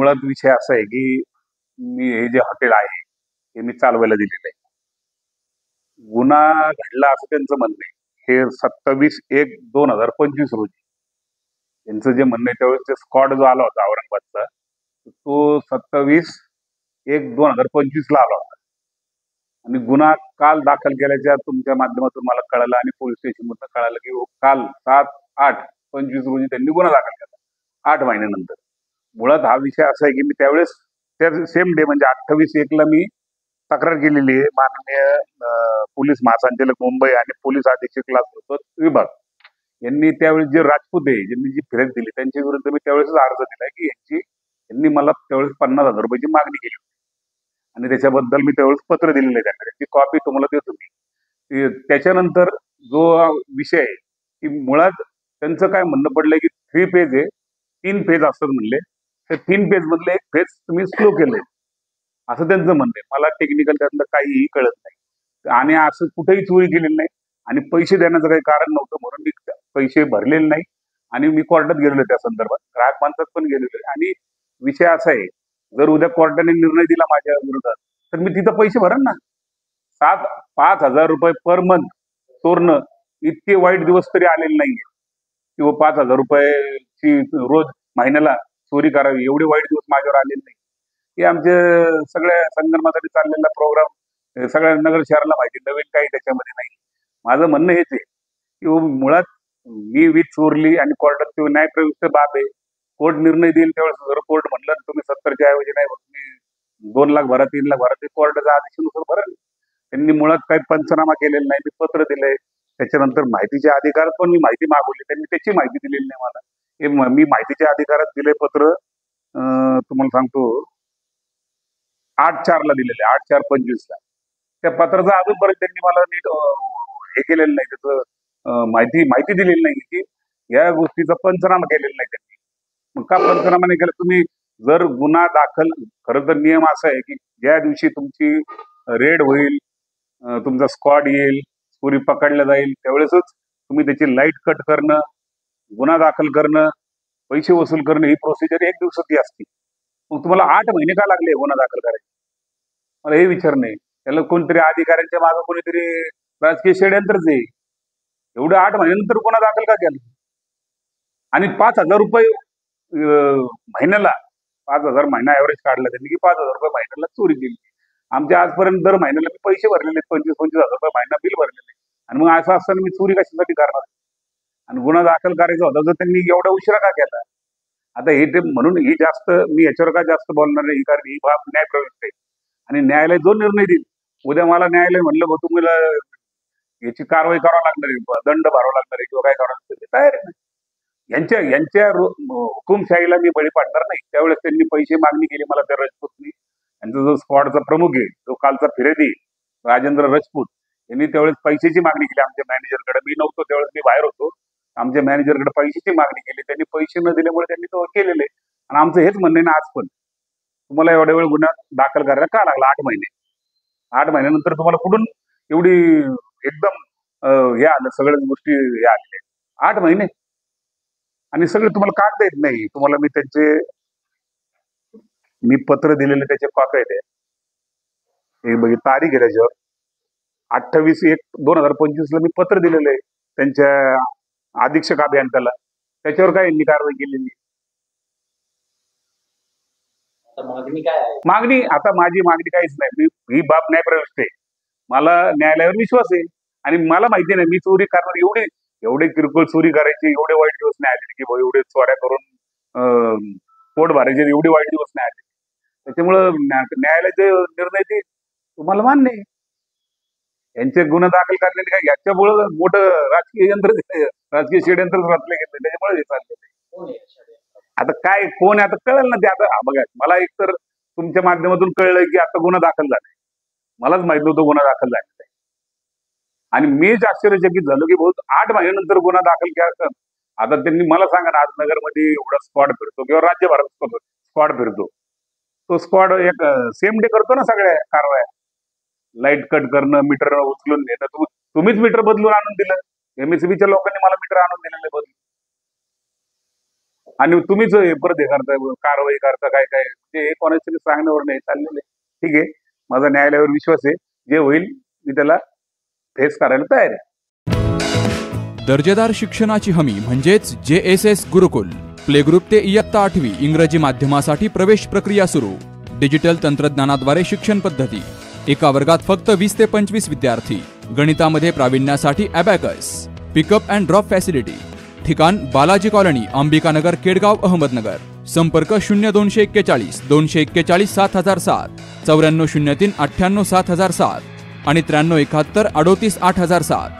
मुळात विषय असा आहे की मी हे जे हॉटेल आहे हे मी चालवायला दिलेलं आहे. गुन्हा घडला असं त्यांचं म्हणणं आहे. हे 27/1/2025 रोजी त्यांचं जे म्हणणं आहे त्यावेळेस ते स्क्वॉड जो आला होता औरंगाबादचा, तो 27/1/2025 ला आला होता आणि गुन्हा काल दाखल केल्याच्या तुमच्या माध्यमातून मला कळालं आणि पोलीस स्टेशनमधून कळालं की काल 7/8/25 रोजी त्यांनी गुन्हा दाखल केला 8 महिन्यानंतर. मुळात हा विषय असा आहे की मी त्यावेळेस त्या सेम डे म्हणजे 28/1 ला मी तक्रार केलेली आहे माननीय पोलीस महासंचालक मुंबई आणि पोलीस अधीक्षक लाचलुचपत विभाग यांनी त्यावेळेस जे राजपूत आहे ज्यांनी जी फिर्याद दिली त्यांच्या विरुद्ध मी त्यावेळेस अर्ज दिला की यांनी मला त्यावेळेस 50,000 रुपयाची मागणी केली होती आणि त्याच्याबद्दल मी त्यावेळेस पत्र दिलेलं आहे त्यांना. त्याची कॉपी तुम्हाला देतो मी. त्याच्यानंतर जो विषय आहे की मुळात त्यांचं काय म्हणणं पडलंय की 3 पेज आहे, 3 पेज असतात म्हणले. त्या 3 पेज मधले एक पेज तुम्ही स्लो केलंय असं त्यांचं म्हणणं आहे. मला टेक्निकल त्यातलं काहीही कळत नाही आणि असं कुठेही चोरी केलेली नाही आणि पैसे देण्याचं काही कारण नव्हतं म्हणून मी पैसे भरलेले नाही आणि मी कोर्टात गेलेलो त्या संदर्भात, ग्राहक माणसात पण गेलेलो आहे. आणि विषय असा आहे, जर उद्या कोर्टाने निर्णय दिला माझ्या विरोधात तर मी तिथं पैसे भरेन ना. 5,000 रुपये पर मंथ चोरणं इतके वाईट दिवस तरी आलेले नाहीये किंवा 5,000 रुपयाची रोज महिन्याला चोरी करावी एवढे वाईट दिवस माझ्यावर आलेले नाही. हे आमचे सगळ्या संगणमासाठी चाललेला प्रोग्राम सगळ्या नगर शहराला माहिती, नवीन काही त्याच्यामध्ये नाही. माझं म्हणणं हेच आहे की मुळात मी वीज चोरली आणि कोर्टात तो न्यायप्रविष्ट बाब आहे. कोर्ट निर्णय देईल त्यावेळेस जर कोर्ट म्हणलं तुम्ही 70च्या ऐवजी नाही तुम्ही 2 लाख भरा 3 लाख भरा ते कोर्टाच्या आदेशानुसार भरेल. त्यांनी मुळात काही पंचनामा केलेला नाही. मी पत्र दिलंय. त्याच्यानंतर माहितीच्या अधिकारात पण मी माहिती मागवली, त्यांनी त्याची माहिती दिलेली नाही मला. हे मी माहितीच्या अधिकारात दिले पत्र तुम्हाला सांगतो 8/4 ला दिलेले 8/4/25 ला. त्या पत्राचा अजूनपर्यंत त्यांनी मला नीट हे केलेलं नाही, त्याचं माहिती दिलेली नाही की या गोष्टीचा पंचनामा केलेला नाही त्यांनी. मग का पंचनामा नाही केला? तुम्ही जर गुन्हा दाखल, खरं तर नियम असा आहे की ज्या दिवशी तुमची रेड होईल, तुमचा स्क्वॉड येईल, चोरी पकडल्या जाईल त्यावेळेसच तुम्ही त्याची लाईट कट करणं, गुन्हा दाखल करणं, पैसे वसूल करणं ही प्रोसिजर 1 दिवसाची असते. मग तुम्हाला 8 महिने का लागले गुन्हा दाखल करायला? मला हे विचार नाही. त्याला कोणतरी अधिकाऱ्यांच्या मागे कोणीतरी राजकीय षडयंत्रच आहे. एवढं 8 महिन्यानंतर गुन्हा दाखल का केला? आणि 5,000 रुपये महिन्याला 5,000 महिना ऍव्हरेज काढला त्यांनी की 5,000 रुपये महिन्याला चोरी केली. आमच्या आजपर्यंत दर महिन्याला मी पैसे भरलेले 25,000 रुपये महिना बिल भरलेले आणि मग असं असताना मी चोरी कशासाठी करणार? आणि गुन्हा दाखल करायचा होता तर त्यांनी एवढा उशिरा का केला? आता हे ते म्हणून ही जास्त मी याच्यावर का जास्त बोलणार नाही कारण ही बाब न्यायप्रविष्ट आहे आणि न्यायालय जो निर्णय देईल, उद्या मला न्यायालय म्हणलं बघ तुम्हाला याची कारवाई करावं लागणार आहे, दंड भरावा लागणार आहे किंवा काय करावं लागणार ते तयार आहे. यांच्या हुकुमशाहीला मी बळी पडणार नाही. त्यावेळेस त्यांनी पैसे मागणी केली मला त्या राजपूतनी. त्यांचा जो स्क्वॉडचा प्रमुख आहे जो कालचा फिर्यादी राजेंद्र राजपूत यांनी त्यावेळेस पैशाची मागणी केली आमच्या मॅनेजरकडे. मी नव्हतो त्यावेळेस, मी बाहेर होतो. आमच्या मॅनेजरकडे पैशाची मागणी केली, त्यांनी पैसे न दिल्यामुळे त्यांनी तो केलेले. आणि आमचं हेच म्हणणं आहे ना आज पण, तुम्हाला एवढ्या वेळ गुन्हा दाखल करायला का लागला? 8 महिने. 8 महिन्यानंतर तुम्हाला कुठून एवढी एकदम हे आलं, सगळ्याच गोष्टी हे आलेल्या 8 महिने आणि सगळे तुम्हाला कागद येत नाही. तुम्हाला मी पत्र दिलेले त्याचे कॉप्या आहेत. हे बघी तारीख आहे त्याच्यावर 28/1/2025 ला मी पत्र दिलेलं आहे त्यांच्या अधीक्षक अभियंत्याला. त्याच्यावर काय यांनी कारवाई केलेली? मागणी आता माझी मागणी काहीच नाही. ही बाब न्यायप्रविष्ट आहे. मला न्यायालयावर विश्वास आहे आणि मला माहिती नाही मी चोरी करणार. एवढे किरकोळ चोरी करायची एवढे वाईट दिवस नाही आले की एवढे चोऱ्या करून पोट भरायचे एवढे वाईट दिवस नाही आले. त्याच्यामुळं न्यायालयाचे निर्णय ते तुम्हाला मान्य आहे. यांचे गुन्हा दाखल करण्याने काय याच्यामुळं मोठं राजकीय राजकीय षडयंत्र रचले गेले त्याच्यामुळे हे चालले. आता काय कोण आहे आता कळेल ना ते. आता बघा मला एकतर तुमच्या माध्यमातून कळलंय की आता गुन्हा दाखल झालाय. मलाच माहित नव्हतं गुन्हा दाखल झालेला आहे आणि मीच आश्चर्यचकित झालो की बहुत 8 महिन्यानंतर गुन्हा दाखल केला. आता त्यांनी मला सांगा ना, आज नगरमध्ये एवढा स्क्वॉड फिरतो किंवा राज्यभरात स्क्वॉड फिरतो, तो स्क्वॉड एक सेम डे करतो ना सगळ्या कारवाया. लाईट कट करणं, मीटर उचलून देणं. तुम्हीच मीटर बदलून आणून दिलं. MSEBच्या लोकांनी मला मीटर आणून दिलेलं बदलून. आणि तुम्हीच हे परत हे करता, कारवाई करता, काय काय म्हणजे हे कोणाच्या सांगण्यावर नाही चाललेलं आहे. ठीक आहे, माझा न्यायालयावर विश्वास आहे, जे होईल मी त्याला फेस करायला तयार आहे. दर्जेदार शिक्षणाची हमी म्हणजेच JSS गुरुकुल. प्ले ग्रुप ते इयत्ता 8वी इंग्रजी माध्यमासाठी प्रवेश प्रक्रिया सुरू. डिजिटल तंत्रज्ञानाद्वारे शिक्षण पद्धती. एका वर्गात फक्त 20 ते 25 विद्यार्थी. गणितामध्ये प्रावीण्यासाठी abacus. Pickup and drop facility. ठिकाण बालाजी कॉलनी, अंबिकानगर, केडगाव, अहमदनगर. संपर्क 0241 241 7007, 9403 98 7007 आणि 9371 38 8007.